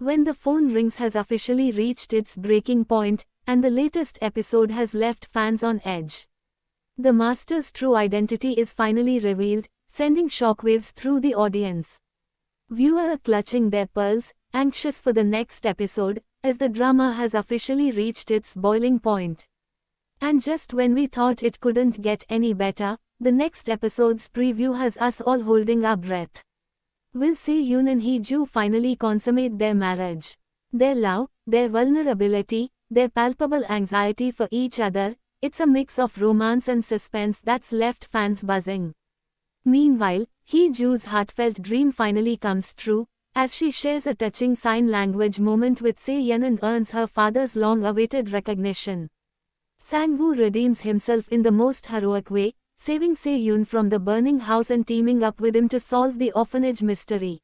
When the phone rings has officially reached its breaking point, and the latest episode has left fans on edge. The Master's true identity is finally revealed, sending shockwaves through the audience. Viewers are clutching their pearls, anxious for the next episode, as the drama has officially reached its boiling point. And just when we thought it couldn't get any better, the next episode's preview has us all holding our breath. Will Se-yoon and Hee-joo finally consummate their marriage? Their love, their vulnerability, their palpable anxiety for each other, it's a mix of romance and suspense that's left fans buzzing. Meanwhile, Hee-joo's heartfelt dream finally comes true, as she shares a touching sign language moment with Se-yeon and earns her father's long-awaited recognition. Sang-woo redeems himself in the most heroic way, saving Se-yoon from the burning house and teaming up with him to solve the orphanage mystery.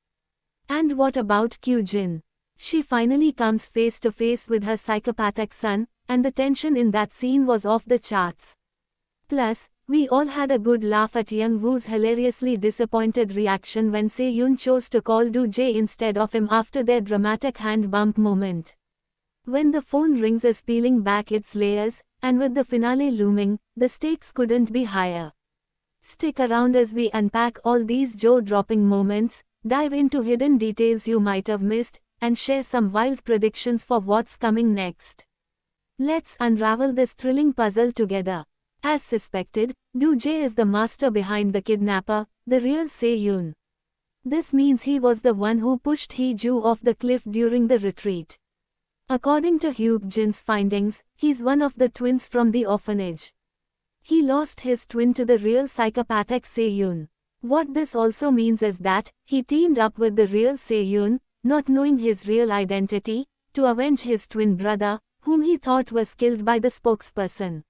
And what about Kyujin? She finally comes face to face with her psychopathic son, and the tension in that scene was off the charts. Plus, we all had a good laugh at Young-woo's hilariously disappointed reaction when Se-yoon chose to call Do-jae instead of him after their dramatic hand bump moment. When the phone rings is peeling back its layers, and with the finale looming, the stakes couldn't be higher. Stick around as we unpack all these jaw-dropping moments, dive into hidden details you might have missed, and share some wild predictions for what's coming next. Let's unravel this thrilling puzzle together. As suspected, Do-jae is the master behind the kidnapper, the real Se-yoon. This means he was the one who pushed Hee-joo off the cliff during the retreat. According to Hyuk-jin's findings, he's one of the twins from the orphanage. He lost his twin to the real psychopathic Se-yoon. What this also means is that he teamed up with the real Se-yoon, not knowing his real identity, to avenge his twin brother, whom he thought was killed by the spokesperson.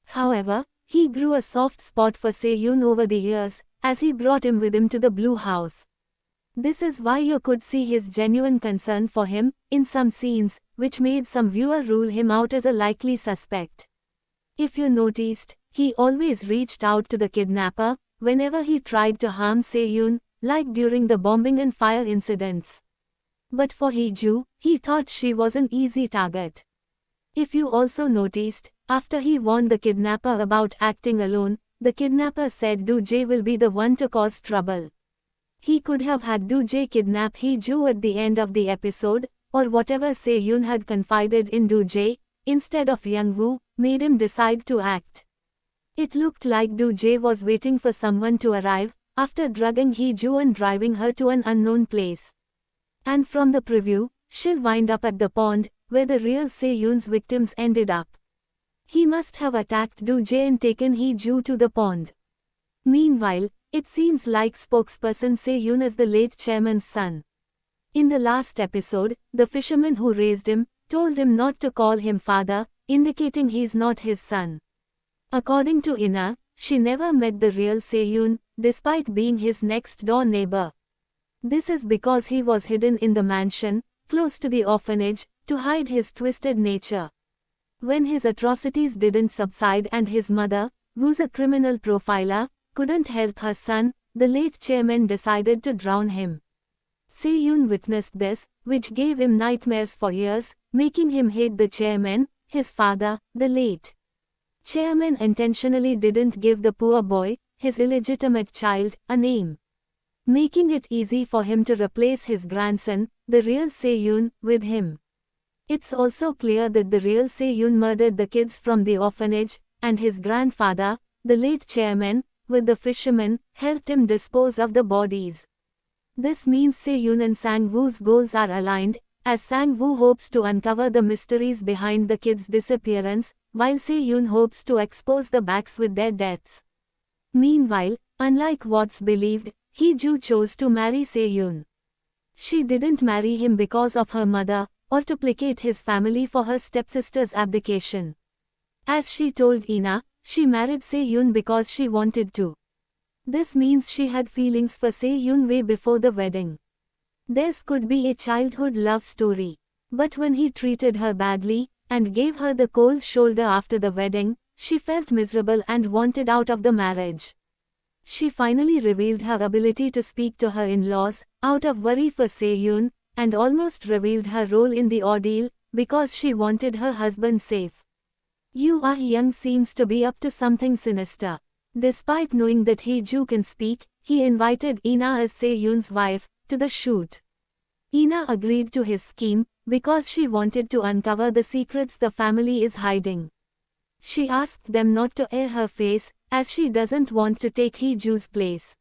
However, he grew a soft spot for Se-yoon over the years, as he brought him with him to the Blue House. This is why you could see his genuine concern for him, in some scenes, which made some viewer rule him out as a likely suspect. If you noticed, he always reached out to the kidnapper, whenever he tried to harm Se-yoon, like during the bombing and fire incidents. But for Hee-joo, he thought she was an easy target. If you also noticed, after he warned the kidnapper about acting alone, the kidnapper said Do-jae will be the one to cause trouble. He could have had Do-jae kidnap Hee-joo at the end of the episode, or whatever Se-yoon had confided in Do-jae, instead of Young-woo, made him decide to act. It looked like Do-jae was waiting for someone to arrive, after drugging Hee-joo and driving her to an unknown place. And from the preview, she'll wind up at the pond, where the real Se-yoon's victims ended up. He must have attacked Do-jae and taken Hee-joo to the pond. Meanwhile, it seems like spokesperson Se-yoon is the late chairman's son. In the last episode, the fisherman who raised him, told him not to call him father, indicating he's not his son. According to Ina, she never met the real Se-yoon, despite being his next-door neighbor. This is because he was hidden in the mansion, close to the orphanage, to hide his twisted nature. When his atrocities didn't subside and his mother, who's a criminal profiler, couldn't help her son, the late chairman decided to drown him. Se-yoon witnessed this, which gave him nightmares for years, making him hate the chairman, his father, the late chairman intentionally didn't give the poor boy, his illegitimate child, a name, making it easy for him to replace his grandson, the real Se-yoon, with him. It's also clear that the real Se-yoon murdered the kids from the orphanage, and his grandfather, the late chairman, with the fisherman, helped him dispose of the bodies. This means Se-yoon and Sang-woo's goals are aligned, as Sang-woo hopes to uncover the mysteries behind the kids' disappearance, while Se-yoon hopes to expose the backs with their deaths. Meanwhile, unlike what's believed, Hee-joo chose to marry Se-yoon. She didn't marry him because of her mother, or to placate his family for her stepsister's abdication. As she told Ina, she married Se-yoon because she wanted to. This means she had feelings for Se-yoon way before the wedding. Theirs could be a childhood love story. But when he treated her badly, and gave her the cold shoulder after the wedding, she felt miserable and wanted out of the marriage. She finally revealed her ability to speak to her in-laws, out of worry for Se-yoon, and almost revealed her role in the ordeal, because she wanted her husband safe. Yoo Ah-young seems to be up to something sinister. Despite knowing that Hee-joo can speak, he invited Ina as Se-yoon's wife, to the shoot. Ina agreed to his scheme, because she wanted to uncover the secrets the family is hiding. She asked them not to air her face, as she doesn't want to take Hee-joo's place.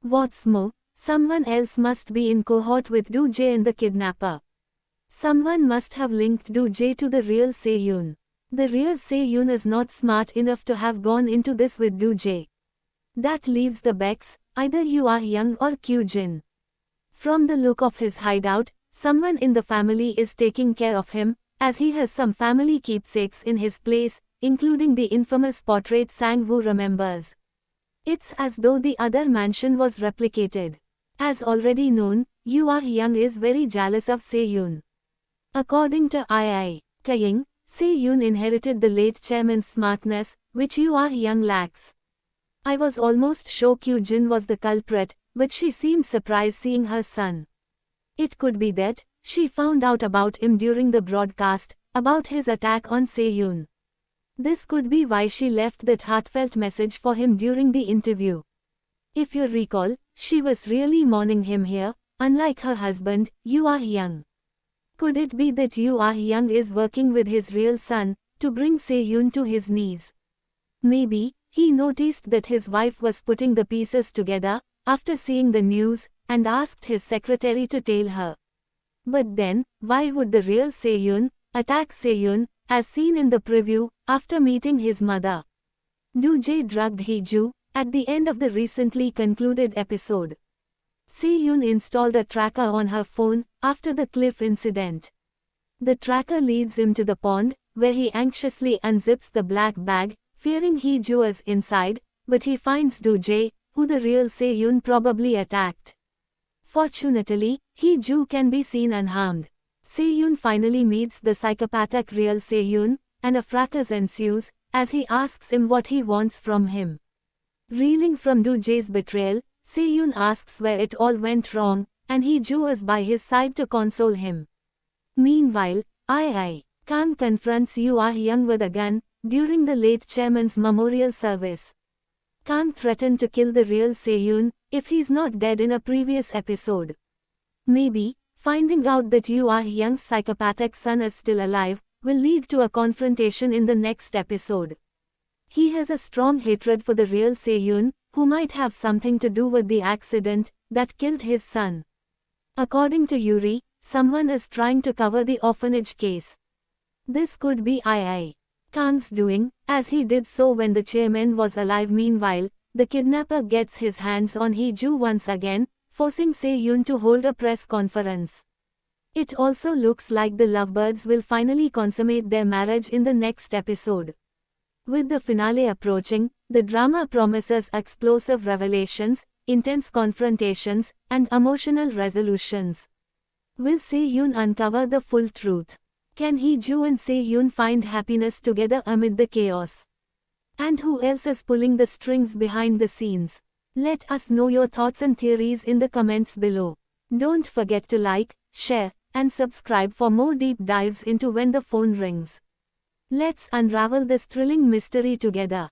What's more, someone else must be in cohort with Do-jae and the kidnapper. Someone must have linked Do-jae to the real Se-yoon. The real Se-yoon is not smart enough to have gone into this with Do-jae. That leaves the Becks, either Yoo Ah-young or Kyu-jin. From the look of his hideout, someone in the family is taking care of him, as he has some family keepsakes in his place, including the infamous portrait Sang-woo remembers. It's as though the other mansion was replicated. As already known, Yoo Ah-young is very jealous of Se-yoon. According to II Kaying, Se-yoon inherited the late chairman's smartness, which Yoo Ah-young lacks. I was almost sure Kyu-jin was the culprit, but she seemed surprised seeing her son. It could be that she found out about him during the broadcast, about his attack on Se-yoon. This could be why she left that heartfelt message for him during the interview. If you recall, she was really mourning him here, unlike her husband, Yoo Ah-young. Could it be that Yoo Ah-young is working with his real son, to bring Se-yoon to his knees? Maybe he noticed that his wife was putting the pieces together, after seeing the news, and asked his secretary to tell her. But then, why would the real Se-yoon attack Se-yoon, as seen in the preview, after meeting his mother? Do-jae drugged Hee-joo, at the end of the recently concluded episode. Se-yoon installed a tracker on her phone, after the cliff incident. The tracker leads him to the pond, where he anxiously unzips the black bag, fearing Hee-joo is inside, but he finds Do-jae, who the real Se-yoon probably attacked. Fortunately, Hee-joo can be seen unharmed. Se-yoon finally meets the psychopathic real Se-yoon, and a fracas ensues, as he asks him what he wants from him. Reeling from Do-jae's betrayal, Se-yoon asks where it all went wrong, and Hee-joo is by his side to console him. Meanwhile, Kang confronts Yoo Ah-young with a gun, during the late chairman's memorial service. Kang threatened to kill the real Se-yoon, if he's not dead in a previous episode. Maybe, finding out that Yoo Ah-young's psychopathic son is still alive, will lead to a confrontation in the next episode. He has a strong hatred for the real Se-yoon, who might have something to do with the accident that killed his son. According to Yuri, someone is trying to cover the orphanage case. This could be Kang's doing, as he did so when the chairman was alive. Meanwhile, the kidnapper gets his hands on Hee-joo once again, forcing Se-yoon to hold a press conference. It also looks like the lovebirds will finally consummate their marriage in the next episode. With the finale approaching, the drama promises explosive revelations, intense confrontations, and emotional resolutions. Will Se-yoon uncover the full truth? Can Hee-joo and Se-yoon find happiness together amid the chaos? And who else is pulling the strings behind the scenes? Let us know your thoughts and theories in the comments below. Don't forget to like, share, and subscribe for more deep dives into When the Phone Rings. Let's unravel this thrilling mystery together.